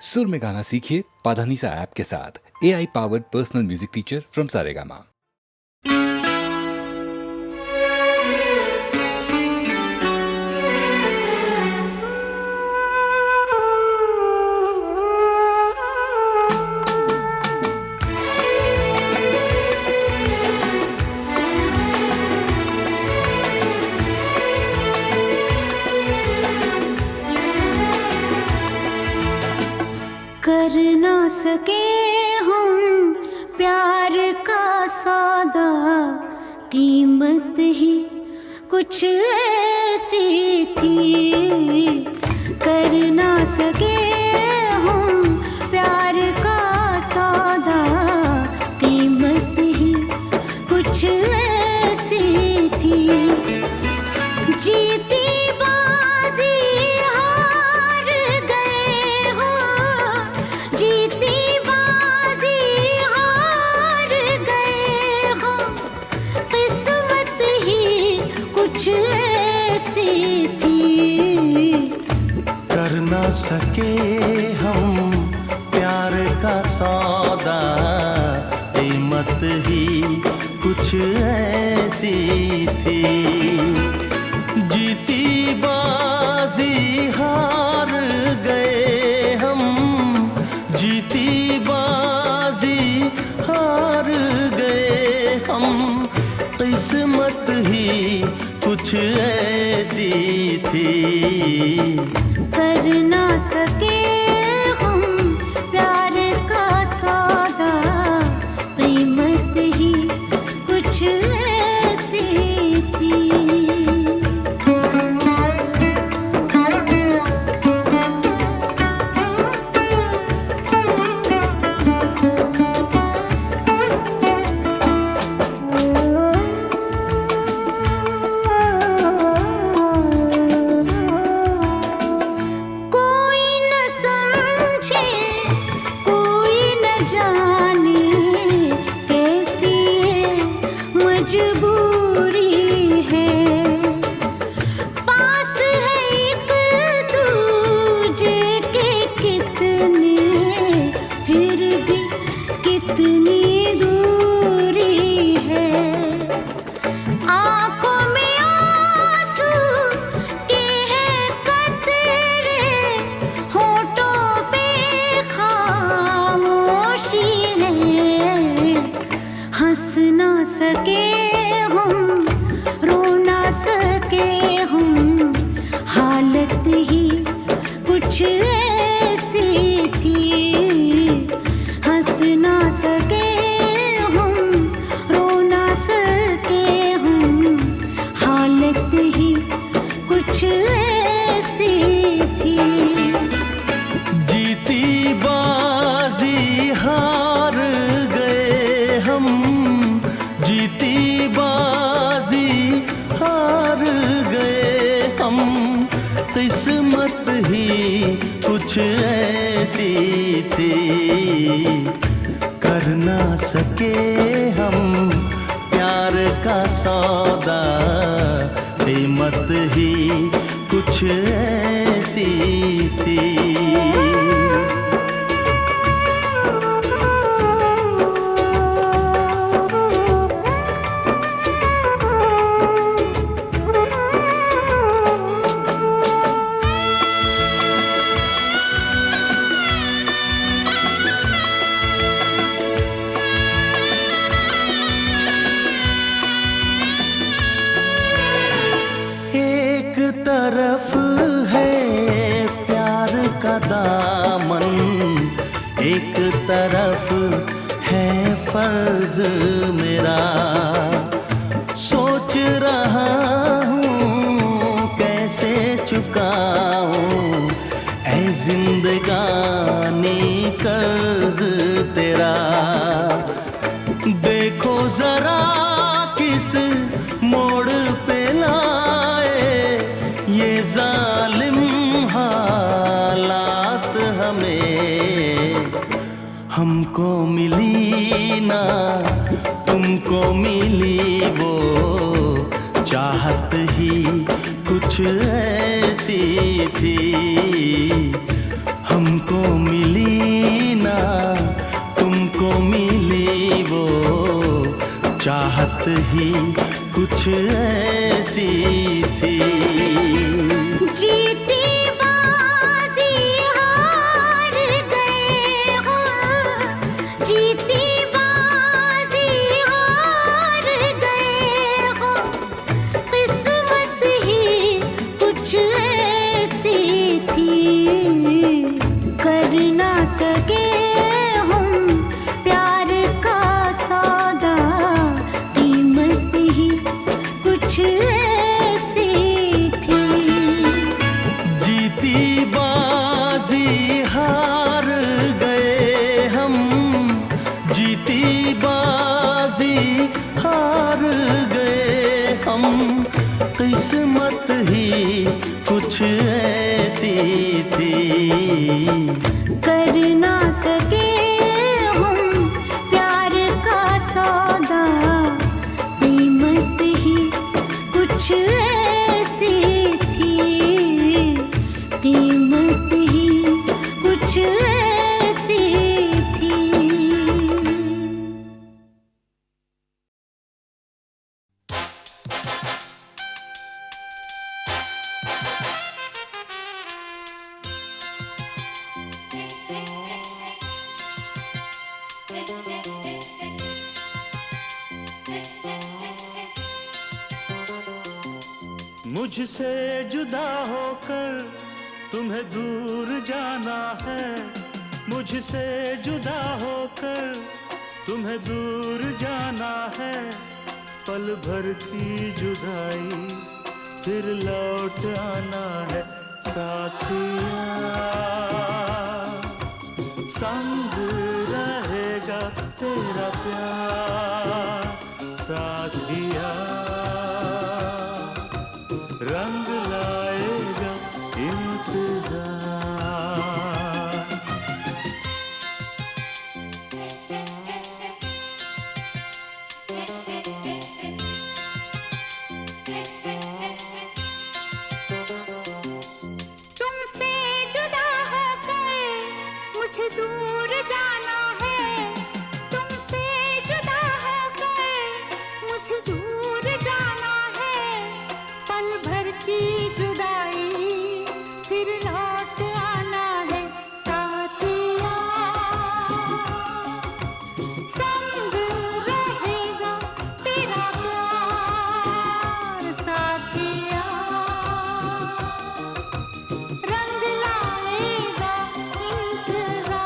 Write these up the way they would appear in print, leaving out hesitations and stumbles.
सुर में गाना सीखिए पाधानीसा ऐप के साथ। AI powered personal music teacher from Saregama. कर ना सके हम प्यार का सौदा, कीमत ही कुछ ऐसी थी। कर ना सके हम प्यार का सौदा, कीमत ही कुछ ऐसी थी। जीती बाजी हार गए हो, जीती बाजी हार गए हो, किस्मत ही कुछ ऐसी थी। कर ना सके हम प्यार का सौदा, कीमत ही कुछ ऐसी थी। जीती बाजी हार गए हम, जीती बाजी हार गए हम, किस्मत ही कुछ ऐसी थी। कर ना सके हम प्यार का सौदा, कीमत ही कुछ ऐसी थी। मजबूरी है, पास है एक दूजे के कितने, फिर भी कितनी दूरी है। आंखों में आंसू के हैं कतरे, होठों पे खामोशी है। हंस ना सके हम, रो ना सके हम, हालत ही कुछ ऐसी थी। हंस ना सके हम, रो ना सके हम, हालत ही कुछ ऐसी थी। जीती बाजी हार गए हम, जीती बाजी हार गए हम, किस्मत ही कुछ ऐसी थी। कर ना सके हम प्यार का सौदा, कीमत ही कुछ ऐसी थी। एक तरफ है प्यार का दामन, एक तरफ है फर्ज मेरा। सोच रहा हूँ कैसे चुकाऊं ऐ जिंदगानी कर्ज तेरा। देखो जरा किस मोड़ पे लाए ये जालिम हालात हमें। हमको मिली ना तुमको मिली वो चाहत ही कुछ ऐसी थी। हमको मिली ना तुमको मिली वो चाहत ही कुछ ऐसी थी। जीती बाजी हार गए हो, जीती बाजी हार गए हो, किस्मत ही कुछ ऐसी थी। कर ना सके हम प्यार का सौदा, कीमत ही कुछ ऐसी थी। जीती बाजी हार गए हम, जीती बाजी हार गए हम, किस्मत ही कुछ ऐसी थी। कर ना सके हम प्यार का सौदा, कीमत ही कुछ ऐसी थी, कीमत ही कुछ ऐसी थी। मुझसे जुदा होकर तुम्हें दूर जाना है, मुझसे जुदा होकर तुम्हें दूर जाना है। पल भर की जुदाई फिर लौट आना है साथिया, संग रहेगा तेरा प्यार साथिया, रंग लाएगा इंतजार। तुमसे जुदा होकर मुझे दूर जाना है, तुमसे जुदा होकर मुझे दूर जाना है। पल भर की जुदाई फिर लौट आना है साथिया, संग रहेगा तेरा प्यार साथिया, रंग लाएगा इंतजार।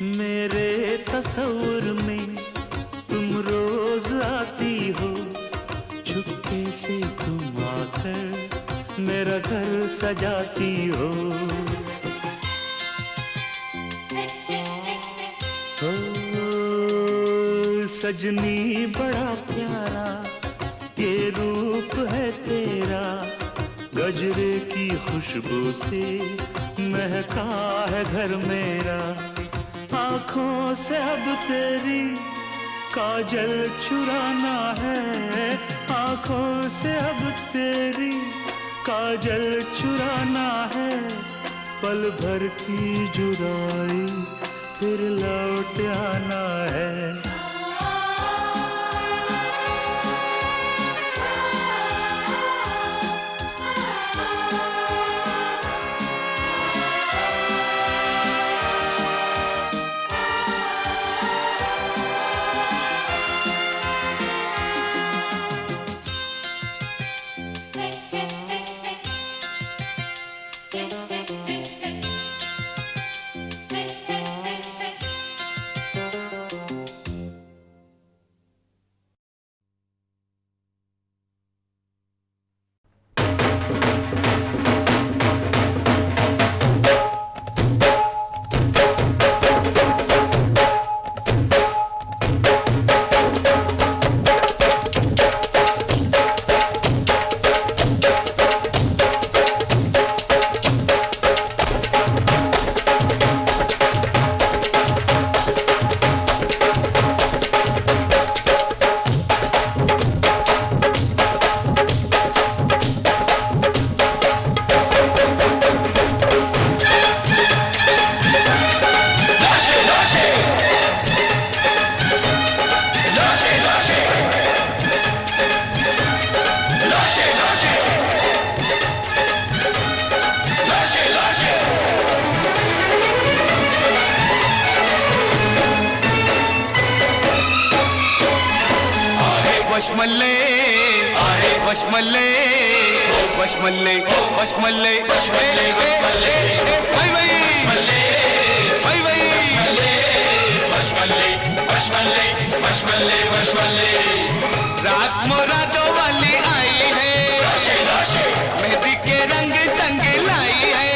मेरे तस्वुर में तुम रोज आती हो, चुपके से तुम आकर मेरा घर सजाती हो। सजनी बड़ा प्यारा ये रूप है तेरा, गजरे की खुशबू से महका है घर मेरा। आँखों से अब तेरी काजल चुराना है, आँखों से अब तेरी काजल चुराना है। पल भर की जुदाई फिर लौट आना है। वशमल्ले आहे वशमल्ले वशमल्ले वशमल्ले वशमल्ले वशमल्ले भाई भाई भाई भाई वशमल्ले वशमल्ले वशमल्ले वशमल्ले। रात मुरादों वाली आई है, मेहंदी के रंग संग लाई है।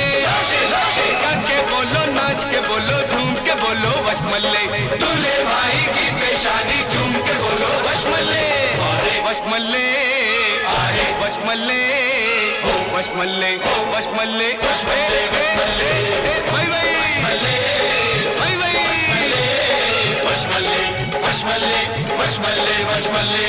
गा के बोलो नाच के बोलो झूम के बोलो वशमल्ले, दूल्हे भाई की पेशानी झूम के बोलो वशमल्ले वशमल्ले आहे वशमल्ले वशमल्ले वशमल्ले वशमल्ले भाई भाई भाई भाई वशमल्ले वशमल्ले वशमल्ले वशमल्ले।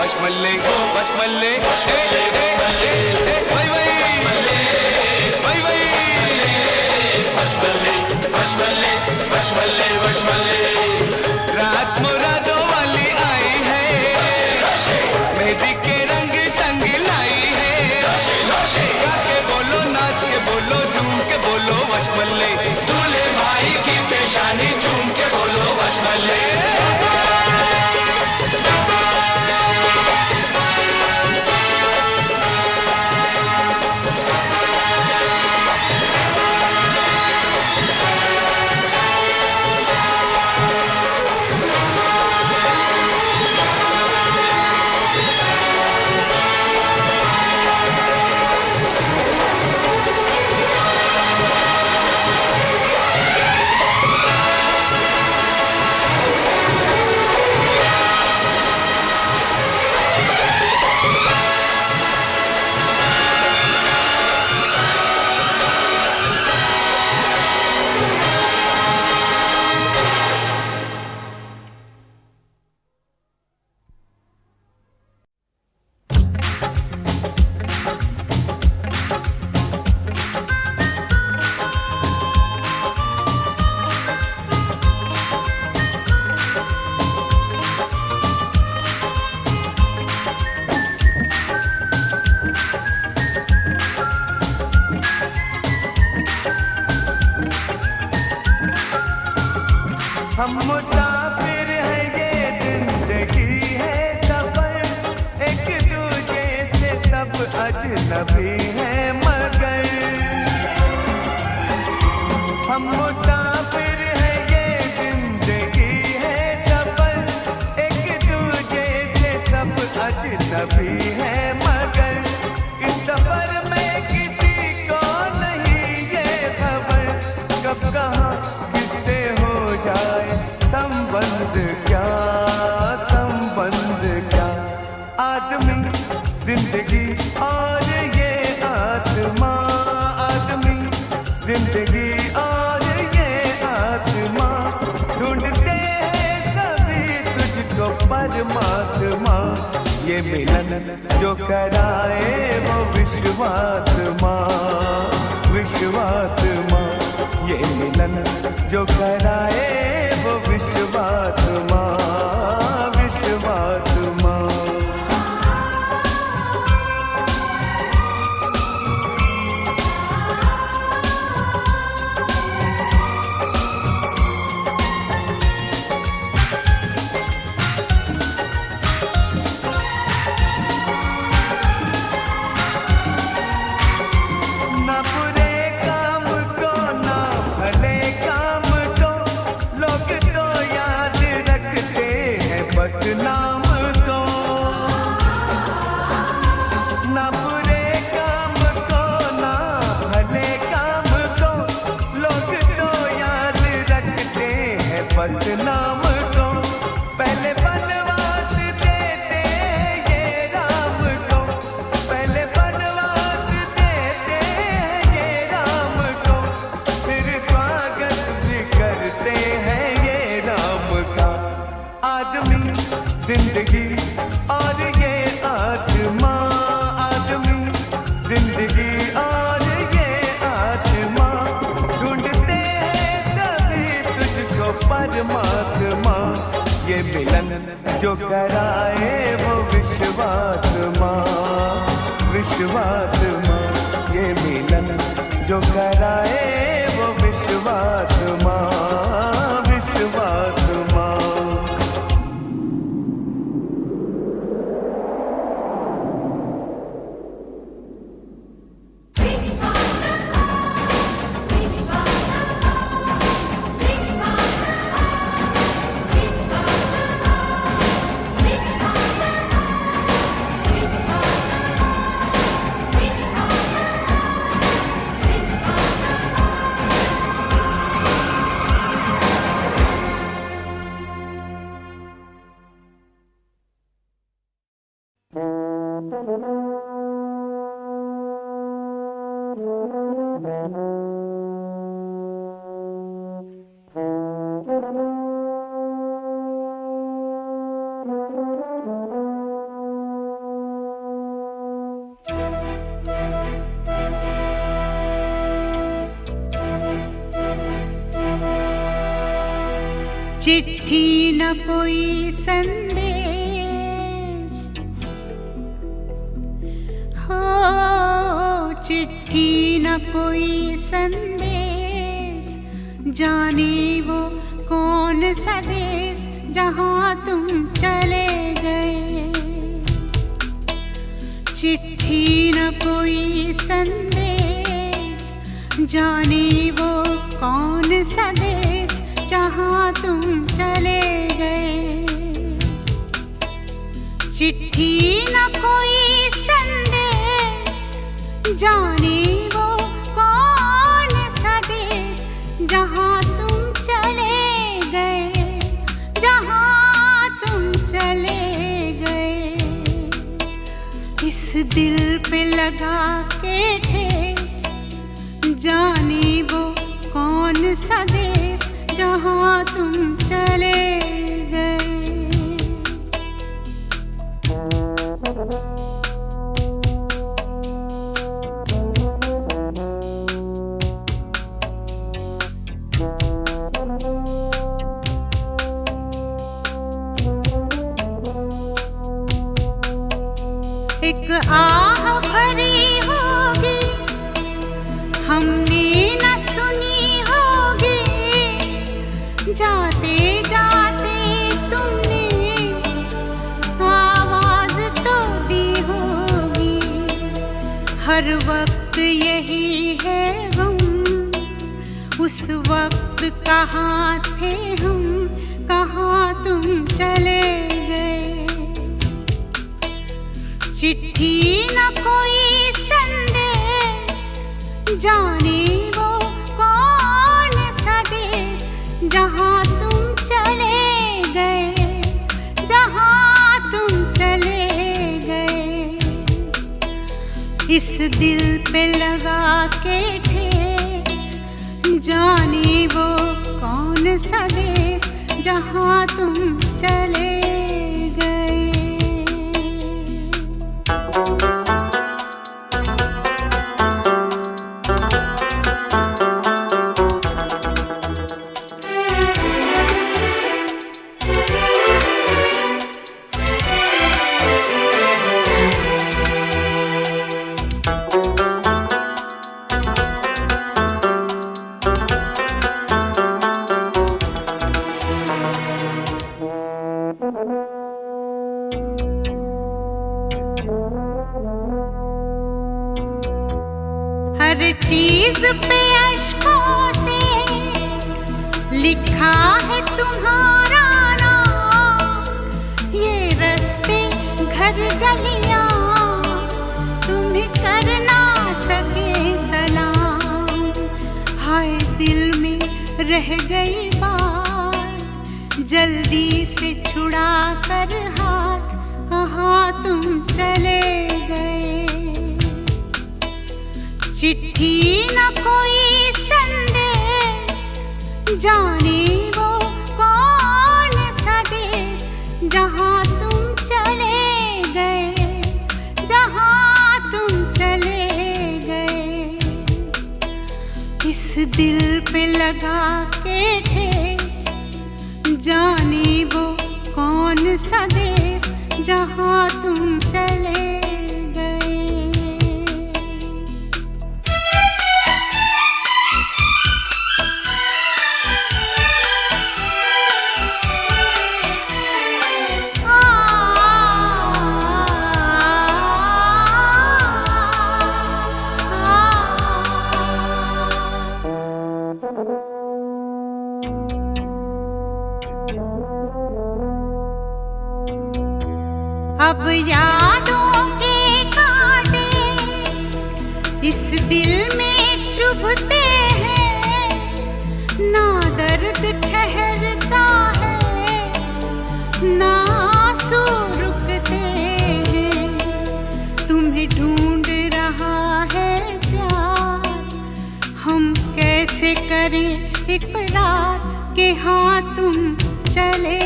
वशमल्ले वशमल्ले वशमल्ले भाई भाई भाई भाई वशमल्ले वशमल्ले वशमल्ले वशमल्ले। रात मुरादों वाली आई है, मेहंदी के रंग संग लाई है। गा के बोलो नाच के बोलो झूम के बोलो वशमल्ले, दूल्हे भाई की पेशानी झूम के बोलो वशमल्ले। सभी हैं मगर हम मुसाफिर हैं, ये जिंदगी है सफर, एक दूजे से सब अजनबी हैं मगर इस सफर में किसी को नहीं ये खबर कब कहाँ किससे हो जाए संबंध क्या आदमी जिंदगी और ये आत्मा, आदमी जिंदगी और ये आत्मा, ढूंढते हैं सभी तुझको परमात्मा, ये मिलन जो कराए वो विश्वात्मा, विश्वात्मा, ये मिलन जो कराए वो विश्वात्मा, विश्वात्मा। नाम को ना बुरे काम को ना भले काम को लोग तो याद रखते हैं बस नाम को, पहले बनवास देते ये राम को, पहले बनवास देते ये राम को, फिर स्वागत भी करते हैं ये राम का। आदमी जिंदगी और ये आत्मा, आदमी जिंदगी और ये आत्मा, ढूंढते हैं सभी तुझको परमात्मा, ये मिलन जो कराए वो विश्वात्मा, विश्वात्मा, ये मिलन जो कराए वो विश्वात्मा, विश्वात्मा। चिट्ठी न कोई संदेश हो, चिट्ठी न कोई संदेश, जाने वो कौन सा देश जहाँ तुम चले गए। चिट्ठी न कोई संदेश, जाने वो कौन सा देश जहाँ तुम चले गए। चिट्ठी न कोई संदेश, जाने वो कौन सा देश जहाँ तुम चले गए, जहाँ तुम चले गए। इस दिल पे लगा के ठेस, जाने वो कौन सा देश जहाँ तुम चले गए। एक आह भरी होगी हमने न सुनी होगी, जाते जाते तुमने आवाज तो दी होगी। हर हर वक्त यही है गम, उस वक्त कहाँ थे हम, कहाँ तुम चले गए। चिट्ठी न कोई संदेश, जाने वो कौन सा देश, जहाँ तुम चले गए, जहाँ तुम चले गए। इस दिल पे लगा के ठेस, जाने वो कौन सा देश, जहाँ तुम चले गए। हर चीज पे अश्कों से लिखा है तुम्हारा नाम, ये रास्ते घर गलियां तुम्हें कर ना सके सलाम। हाय दिल में रह गई बात, जल्दी से छुड़ा कर हाथ, कहाँ तुम चले गए। चिट्ठी न कोई संदेश, जाने वो कौन सा देश, जहाँ तुम चले गए, जहाँ तुम चले गए। इस दिल पे लगा के ठेस, जाने वो कौन सा देश, जहाँ तुम चले गए। अब यादों के कांटे इस दिल में चुभते हैं, ना दर्द ठहरता है, ना आंसू रुकते हैं। तुम्हें ढूंढ रहा है प्यार, हम कैसे करें इकरार कि हाँ तुम चले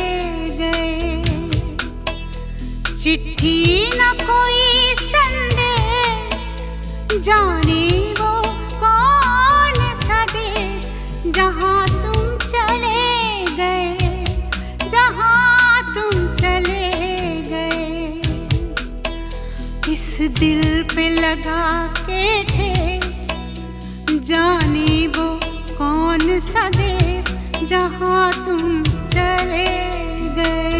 गए। चिट्ठी न कोई संदेश, जाने वो कौन सा देश, जहाँ तुम चले गए, जहाँ तुम चले गए। इस दिल पे लगा के ठेस, जाने वो कौन सा देश, जहाँ तुम चले गए।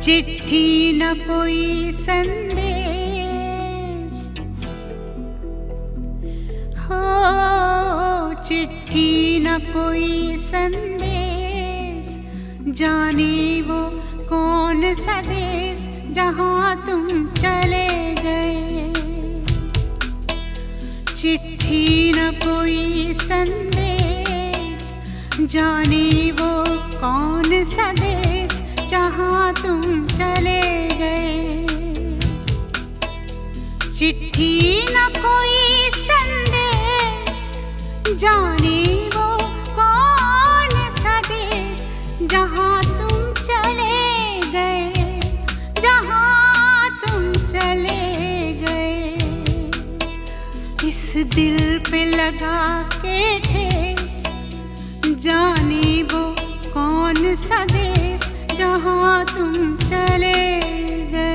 चिट्ठी न कोई संदेश हो, चिट्ठी न कोई संदेश, जाने वो कौन सा देश जहाँ तुम चले गए। चिट्ठी न कोई संदेश, जाने वो कौन सा देश जहाँ तुम चले गए। चिट्ठी न कोई संदेश, जाने वो कौन सा देश जहाँ तुम चले गए, जहाँ तुम चले गए। इस दिल पे लगा के ठेस, जाने वो कौन सा देश जहाँ तुम चले गए।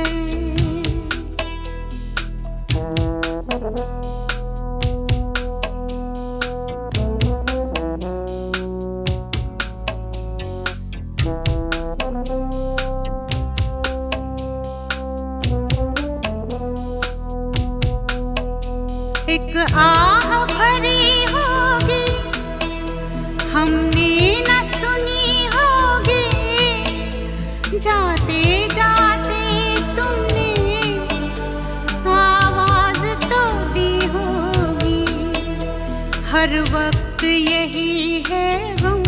एक आह भरी होगी, हमने न सुनी होगी, जाते जाते तुमने आवाज तो दी होगी। हर वक्त यही है गम,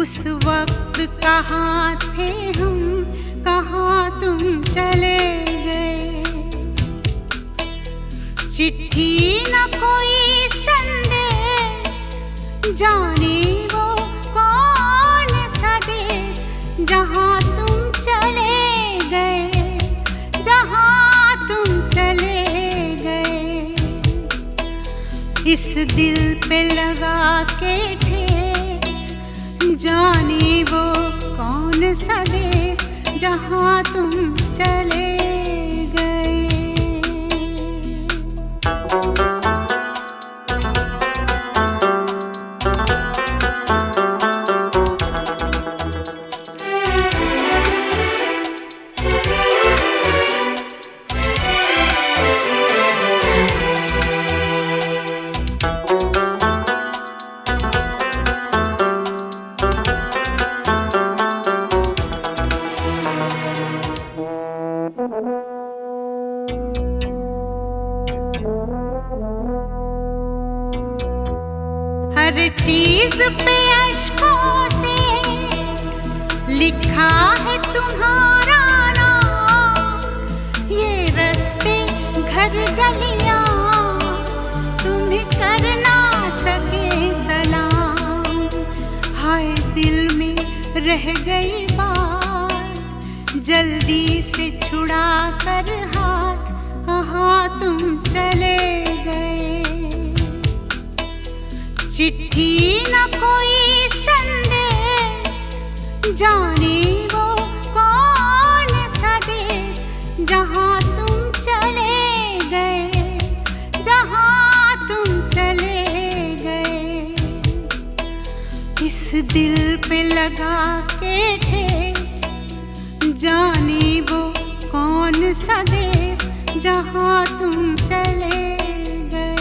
उस वक्त कहाँ थे हम, कहाँ तुम चले गए। चिट्ठी न कोई संदेश, जाने वो कौन सा देश जहाँ तुम चले गए, जहाँ तुम चले गए। इस दिल पे लगा के ठेस, जाने वो कौन सा देश जहाँ तुम चले गए। हर चीज पे अश्कों से लिखा है तुम्हारा नाम, ये रास्ते घर गलियां तुम्हें कर ना सके सलाम। हाय दिल में रह गई बात, जल्दी से छुड़ा कर हाथ, कहाँ तुम चले गए। चिट्ठी न कोई संदेश, जाने वो कौन सा देश जहाँ तुम चले गए, जहाँ तुम चले गए। इस दिल पे लगा के ठेस, जाने वो कौन सा देश जहाँ तुम चले गए।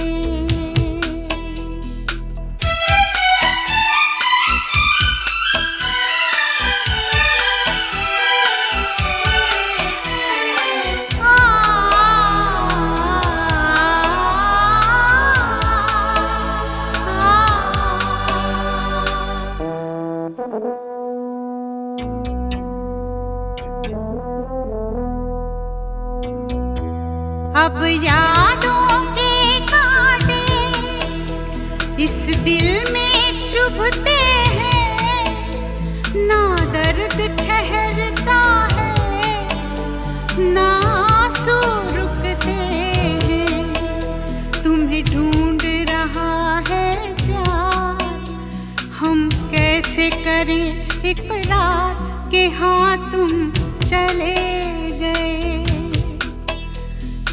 अब यादों के कांटे इस दिल में चुभते हैं, ना दर्द ठहरता है, ना आंसू रुकते हैं। तुम्हें ढूंढ रहा है प्यार, हम कैसे करें इकरार कि हाँ तुम चले गए।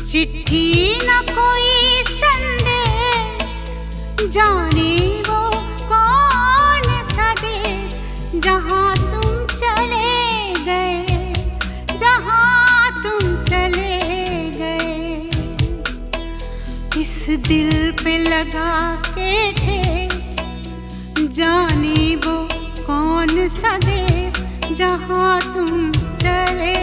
चिट्ठी न कोई संदेश, जाने वो कौन सा देश जहाँ तुम चले गए, लगा के ठेस, जाने वो कौन सा देश जहाँ तुम चले